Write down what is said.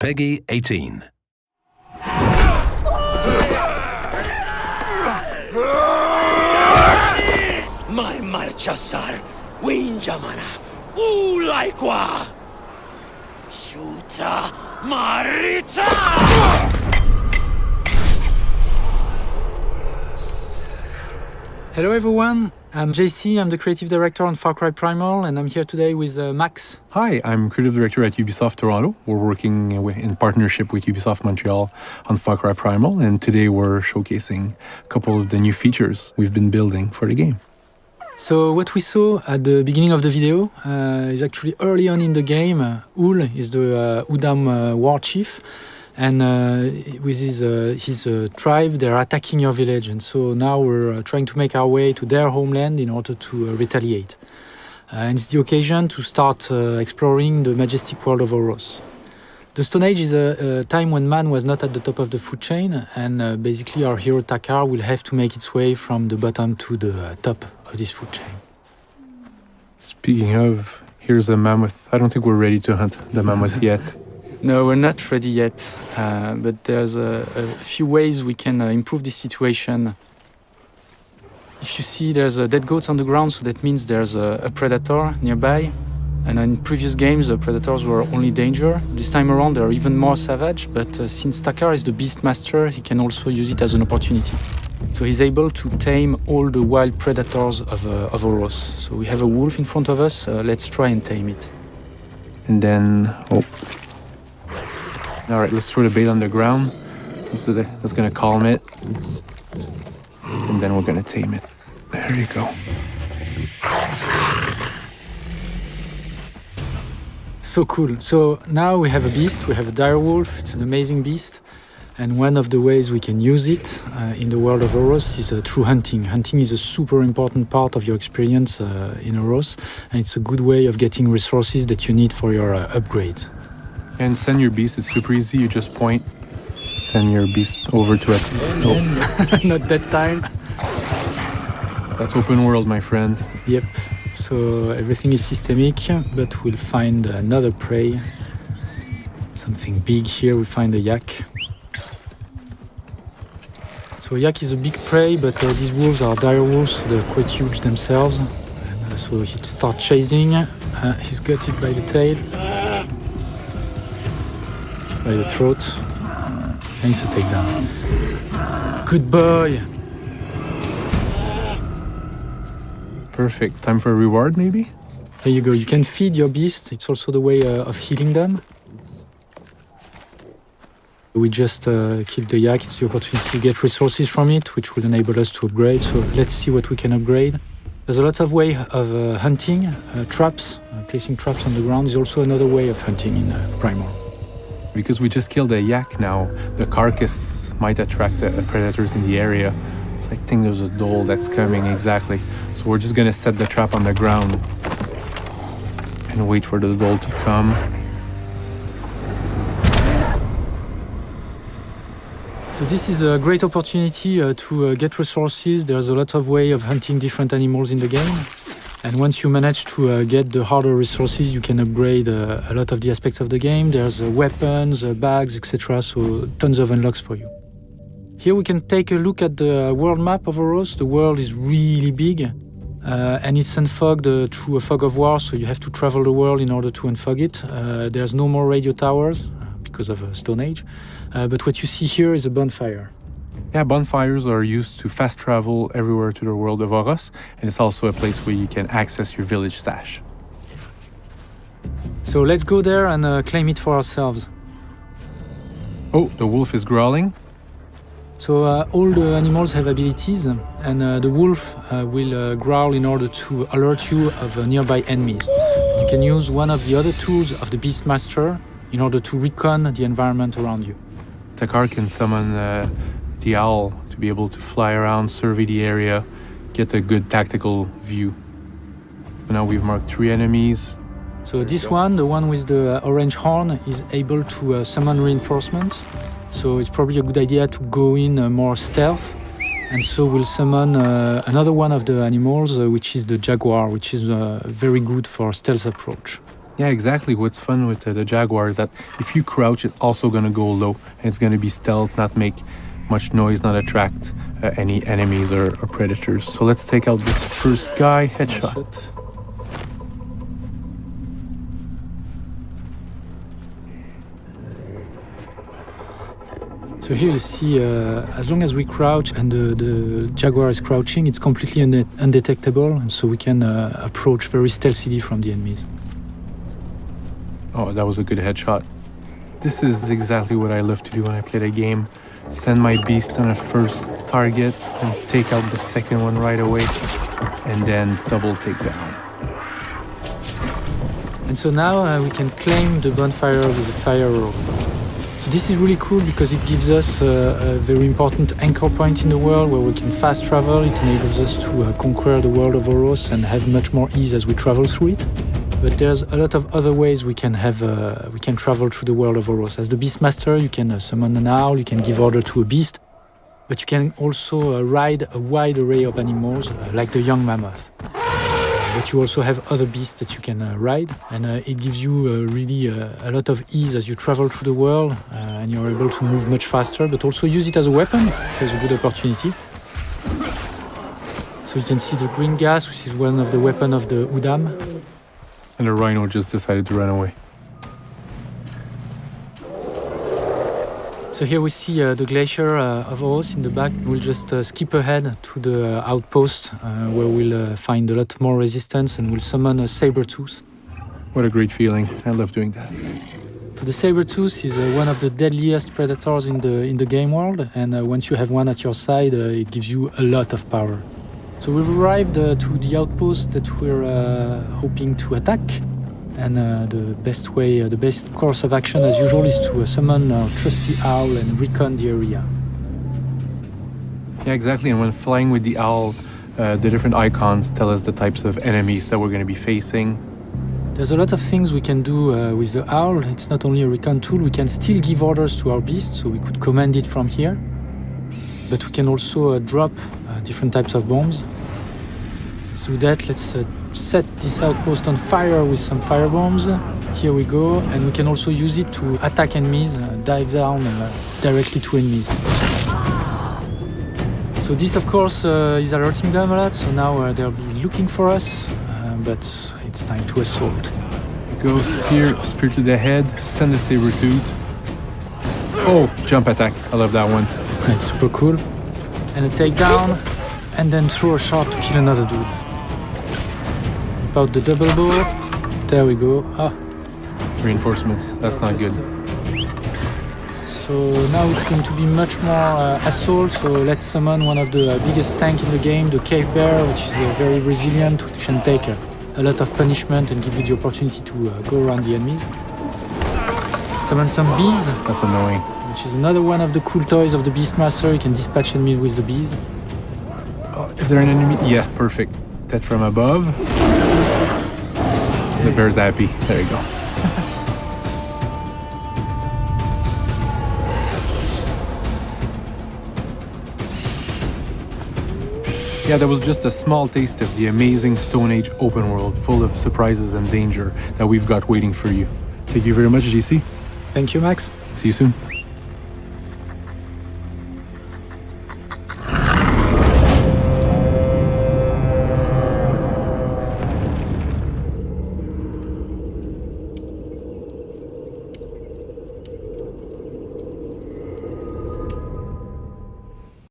Peggy 18. Mai marchasar, winjamana, ulaikwa, shuta marita. Hello everyone, I'm JC, I'm the creative director on Far Cry Primal, and I'm here today with Max. Hi, I'm creative director at Ubisoft Toronto. We're working in partnership with Ubisoft Montreal on Far Cry Primal, and today we're showcasing a couple of the new features we've been building for the game. So what we saw at the beginning of the video is actually early on in the game. Ul is the Udam war chief, and with his tribe, they're attacking your village. And so now we're trying to make our way to their homeland in order to retaliate. And it's the occasion to start exploring the majestic world of Oros. The Stone Age is a time when man was not at the top of the food chain, and basically our hero Takar will have to make its way from the bottom to the top of this food chain. Speaking of, here's a mammoth. I don't think we're ready to hunt the mammoth yet. No, we're not ready yet, but there's a few ways we can improve this situation. If you see, there's dead goats on the ground, so that means there's a predator nearby. And in previous games, the predators were only danger. This time around, they're even more savage, but since Takar is the beast master, he can also use it as an opportunity. So he's able to tame all the wild predators of Oros. So we have a wolf in front of us, let's try and tame it. And then, all right, let's throw the bait on the ground. That's gonna calm it. And then we're gonna tame it. There you go. So cool. So now we have a beast, we have a dire wolf, it's an amazing beast. And one of the ways we can use it in the world of Oros is through hunting. Hunting is a super important part of your experience in Oros, and it's a good way of getting resources that you need for your upgrades. And send your beast, it's super easy, you just point, send your beast over to it. Nope. Not that time. That's open world, my friend. Yep. So everything is systemic, but we'll find another prey. Something big here, we find a yak. So yak is a big prey, but these wolves are dire wolves, so they're quite huge themselves. And, so he starts chasing. He's got it by the tail, by the throat, and it's a takedown. Good boy! Perfect. Time for a reward, maybe? There you go. You can feed your beast. It's also the way of healing them. We just killed the yak. It's the opportunity to get resources from it, which will enable us to upgrade. So let's see what we can upgrade. There's a lot of way of hunting. Traps, placing traps on the ground is also another way of hunting in Primal. Because we just killed a yak now, the carcass might attract the predators in the area. So I think there's a dhole that's coming, exactly. So we're just gonna set the trap on the ground and wait for the dhole to come. So this is a great opportunity to get resources. There's a lot of way of hunting different animals in the game. And once you manage to get the harder resources, you can upgrade a lot of the aspects of the game. There's weapons, bags, etc. So tons of unlocks for you. Here we can take a look at the world map of Oros. The world is really big. And it's unfogged through a fog of war, so you have to travel the world in order to unfog it. There's no more radio towers because of Stone Age, but what you see here is a bonfire. Yeah, bonfires are used to fast travel everywhere to the world of Oros, and it's also a place where you can access your village stash. So let's go there and claim it for ourselves. Oh, the wolf is growling. So all the animals have abilities, and the wolf will growl in order to alert you of nearby enemies. You can use one of the other tools of the Beastmaster in order to recon the environment around you. Takar can summon the owl to be able to fly around, survey the area, get a good tactical view. So now we've marked 3 enemies. So this one, the one with the orange horn, is able to summon reinforcements. So it's probably a good idea to go in more stealth. And so we'll summon another one of the animals, which is the jaguar, which is very good for stealth approach. Yeah, exactly. What's fun with the Jaguar is that if you crouch, it's also going to go low and it's going to be stealth, not make much noise, not attract any enemies or predators. So let's take out this first guy. Headshot. So here you see, as long as we crouch and the Jaguar is crouching, it's completely undetectable, and so we can approach very stealthily from the enemies. Oh, that was a good headshot. This is exactly what I love to do when I play the game. Send my beast on a first target and take out the second one right away, and then double takedown. And so now we can claim the bonfire with the fire arrow. So this is really cool because it gives us a very important anchor point in the world where we can fast travel. It enables us to conquer the world of Oros and have much more ease as we travel through it. But there's a lot of other ways we can travel through the world of Oros. As the Beastmaster, you can summon an owl, you can give order to a beast, but you can also ride a wide array of animals, like the young mammoth. But you also have other beasts that you can ride, and it gives you really a lot of ease as you travel through the world, and you're able to move much faster, but also use it as a weapon, which is a good opportunity. So you can see the green gas, which is one of the weapons of the Udam. And the rhino just decided to run away. So here we see the glacier of Oros in the back. We'll just skip ahead to the outpost where we'll find a lot more resistance and we'll summon a saber-tooth. What a great feeling. I love doing that. So the saber-tooth is one of the deadliest predators in the game world, and once you have one at your side, it gives you a lot of power. So we've arrived to the outpost that we're hoping to attack. And the best course of action as usual is to summon our trusty owl and recon the area. Yeah, exactly. And when flying with the owl, the different icons tell us the types of enemies that we're going to be facing. There's a lot of things we can do with the owl. It's not only a recon tool, we can still give orders to our beast, so we could command it from here. But we can also drop different types of bombs. Let's do that. Let's set this outpost on fire with some fire bombs. Here we go, and we can also use it to attack enemies, dive down directly to enemies. So this of course is alerting them a lot, so now they'll be looking for us, but it's time to assault. Go spear to the head, send a saber-tooth. Oh, jump attack, I love that one. It's super cool. And a takedown, and then throw a shot to kill another dude. About the double bow. There we go. Ah. Reinforcements, that's not good. So now it's going to be much more assault, so let's summon one of the biggest tanks in the game, the Cave Bear, which is very resilient, which can take a lot of punishment and give you the opportunity to go around the enemies. Summon some bees. That's annoying. Which is another one of the cool toys of the Beastmaster. You can dispatch enemies with the bees. Oh, is there an enemy? Yeah, perfect. That from above. The bear's happy. There you go. Yeah, that was just a small taste of the amazing Stone Age open world full of surprises and danger that we've got waiting for you. Thank you very much, GC. Thank you, Max. See you soon.